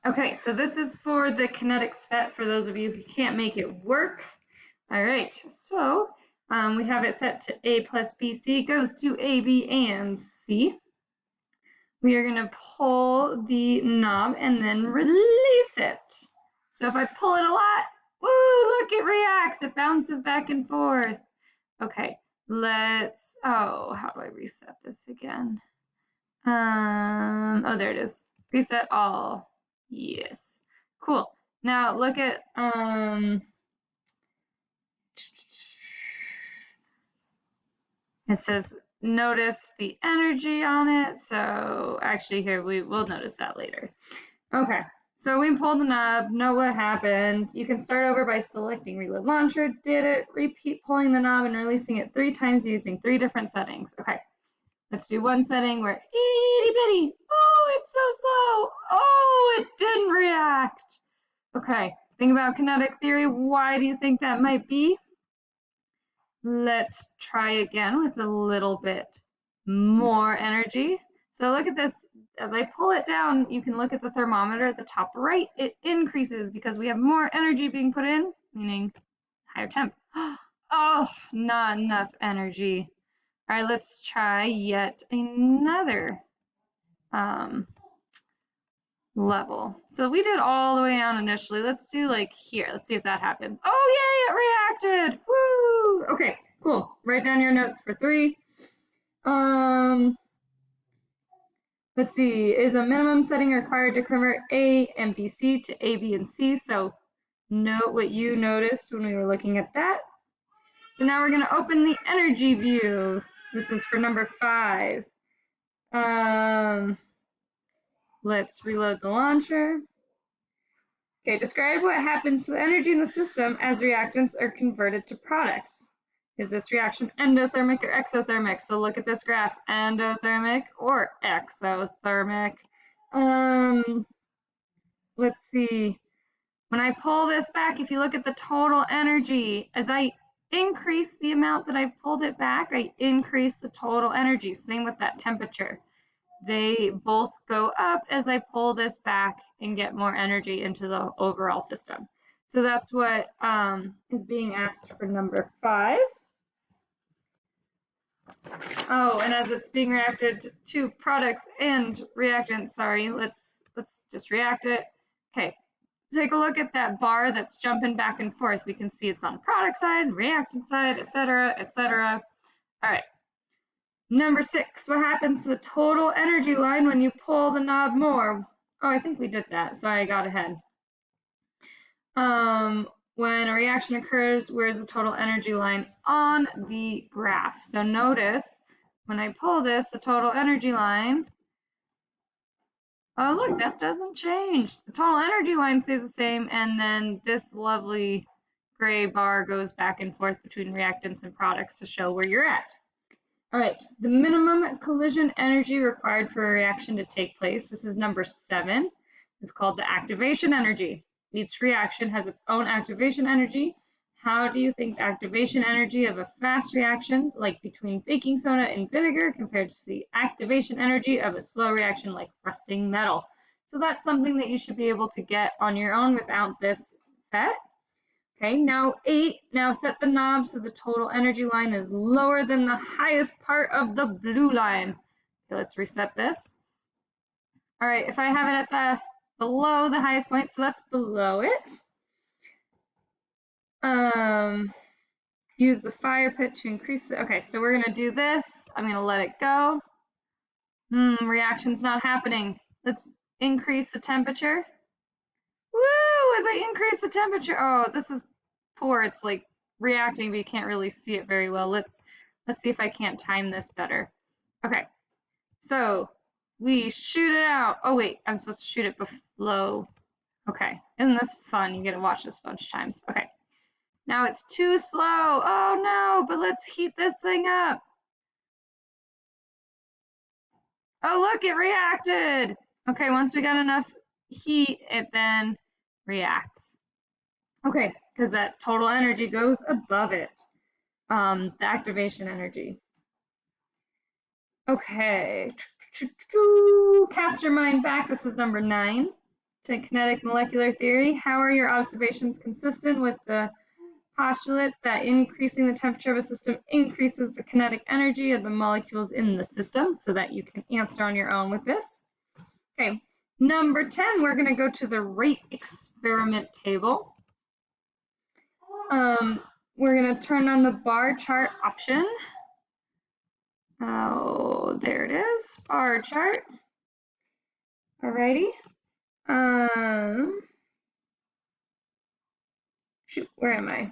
Okay, so this is for the Kinetics PhET for those of you who can't make it work. All right, so we have it set to A plus BC goes to A, B, and C. We are going to pull the knob and then release it. So if I pull it a lot, woo, look, it reacts. It bounces back and forth. Okay, how do I reset this again? Oh, there it is. Reset all. Yes. Cool. Now look at, it says notice the energy on it. So actually here, will notice that later. Okay, so we pulled the knob, know what happened. You can start over by selecting reload launcher, did it, repeat pulling the knob and releasing it 3 times using 3 different settings. Okay, let's do one setting where itty bitty, oh, it's so slow, oh, it didn't react. Okay, think about kinetic theory, why do you think that might be? Let's try again with a little bit more energy. So look at this, as I pull it down, you can look at the thermometer at the top right, it increases because we have more energy being put in, meaning higher temp. Oh, not enough energy. All right, let's try yet another level. So we did all the way down initially. Let's do like here. Let's see if that happens. Oh, yay, it reacted. Woo! Okay, cool. Write down your notes for 3. Let's see, is a minimum setting required to convert A and BC to A, B, and C? So note what you noticed when we were looking at that. So now we're going to open the energy view. This is for number 5. Let's reload the launcher. Okay, describe what happens to the energy in the system as reactants are converted to products. Is this reaction endothermic or exothermic? So look at this graph, endothermic or exothermic. Let's see. When I pull this back, if you look at the total energy, as I increase the amount that I pulled it back, I increase the total energy. Same with that temperature. They both go up as I pull this back and get more energy into the overall system. So that's what is being asked for number 5. Oh, and as it's being reacted to products and reactants, sorry, let's just react it. Okay, take a look at that bar that's jumping back and forth. We can see it's on product side, reactant side, etc., etc. All right. Number 6, what happens to the total energy line when you pull the knob more? Oh, I think we did that. Sorry, I got ahead. When a reaction occurs, where's the total energy line on the graph? So notice when I pull this, the total energy line, oh look, that doesn't change. The total energy line stays the same, and then this lovely gray bar goes back and forth between reactants and products to show where you're at. All right, the minimum collision energy required for a reaction to take place, this is number 7, is called the activation energy. Each reaction has its own activation energy. How do you think activation energy of a fast reaction, like between baking soda and vinegar, compared to the activation energy of a slow reaction like rusting metal? So that's something that you should be able to get on your own without this PhET. Okay, now 8, now set the knob so the total energy line is lower than the highest part of the blue line. Okay, let's reset this. All right, if I have it at below the highest point, so that's below it. Use the fire pit to increase it. Okay, so we're gonna do this. I'm gonna let it go. Reaction's not happening. Let's increase the temperature. Woo, as I increase the temperature, oh, this is poor. It's like reacting, but you can't really see it very well. Let's see if I can't time this better. Okay, so we shoot it out. Oh wait, I'm supposed to shoot it below. Okay, isn't this fun? You get to watch this a bunch of times. Okay, now it's too slow. Oh no, but let's heat this thing up. Oh look, it reacted. Okay, once we got enough heat, it then reacts. Okay, because that total energy goes above it, the activation energy. Okay, cast your mind back. This is number 9. to kinetic molecular theory. How are your observations consistent with the postulate that increasing the temperature of a system increases the kinetic energy of the molecules in the system, so that you can answer on your own with this. Okay, number 10, we're going to go to the rate experiment table. We're going to turn on the bar chart option. Oh, there it is, bar chart. Alrighty. Shoot, where am I?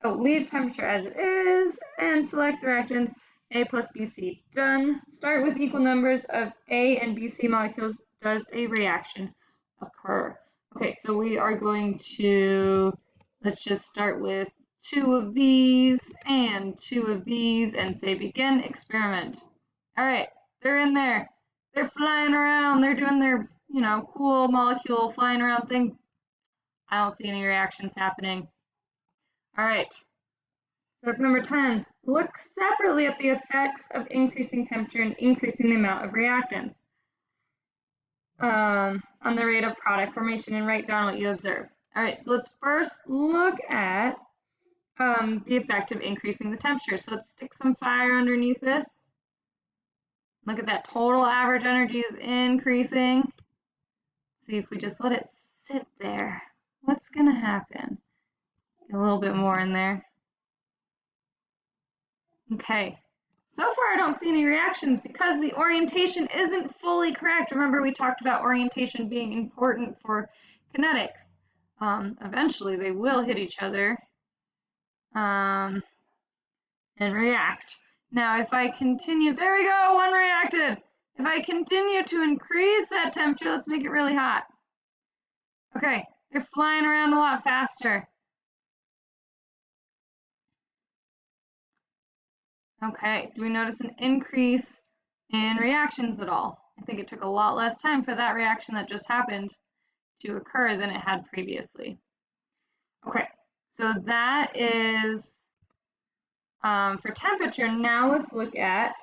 Oh, leave temperature as it is and select the reactants A plus BC. Done. Start with equal numbers of A and BC molecules. Does a reaction occur? Okay, so we are going to, let's just start with 2 of these and 2 of these and say begin experiment. All right, they're in there. They're flying around. They're doing their, cool molecule flying around thing. I don't see any reactions happening. All right. So number 10, look separately at the effects of increasing temperature and increasing the amount of reactants on the rate of product formation and write down what you observe. All right, so let's first look at the effect of increasing the temperature. So let's stick some fire underneath this. Look at that, total average energy is increasing. See if we just let it sit there, what's gonna happen? Get a little bit more in there. Okay, so far I don't see any reactions because the orientation isn't fully correct. Remember, we talked about orientation being important for kinetics. Eventually they will hit each other and react. Now if I continue, there we go, one reacted. If I continue to increase that temperature, let's make it really hot. Okay, they're flying around a lot faster. Okay, do we notice an increase in reactions at all? I think it took a lot less time for that reaction that just happened to occur than it had previously. Okay, so that is for temperature. Now let's look at,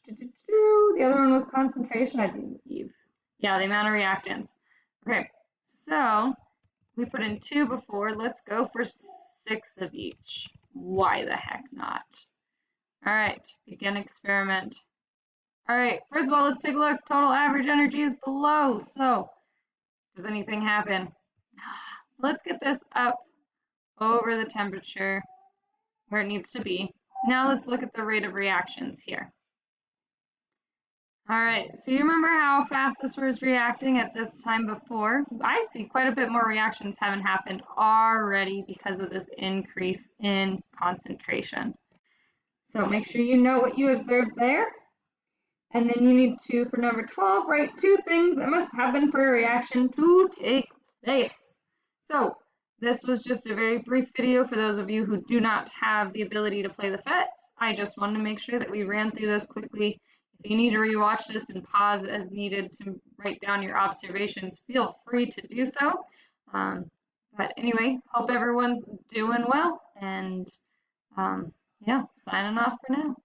the other one was concentration, I believe. Yeah, the amount of reactants. Okay, so we put in 2 before. Let's go for 6 of each. Why the heck not? All right, begin experiment. All right, first of all, let's take a look. Total average energy is below. So, does anything happen? Let's get this up over the temperature where it needs to be. Now let's look at the rate of reactions here. All right, so you remember how fast this was reacting at this time before? I see quite a bit more reactions haven't happened already because of this increase in concentration. So make sure you know what you observed there. And then you need to, for number 12, write 2 things that must happen for a reaction to take place. So this was just a very brief video for those of you who do not have the ability to play the PhETs. I just wanted to make sure that we ran through this quickly. If you need to rewatch this and pause as needed to write down your observations, feel free to do so. But anyway, hope everyone's doing well, and yeah, signing off for now.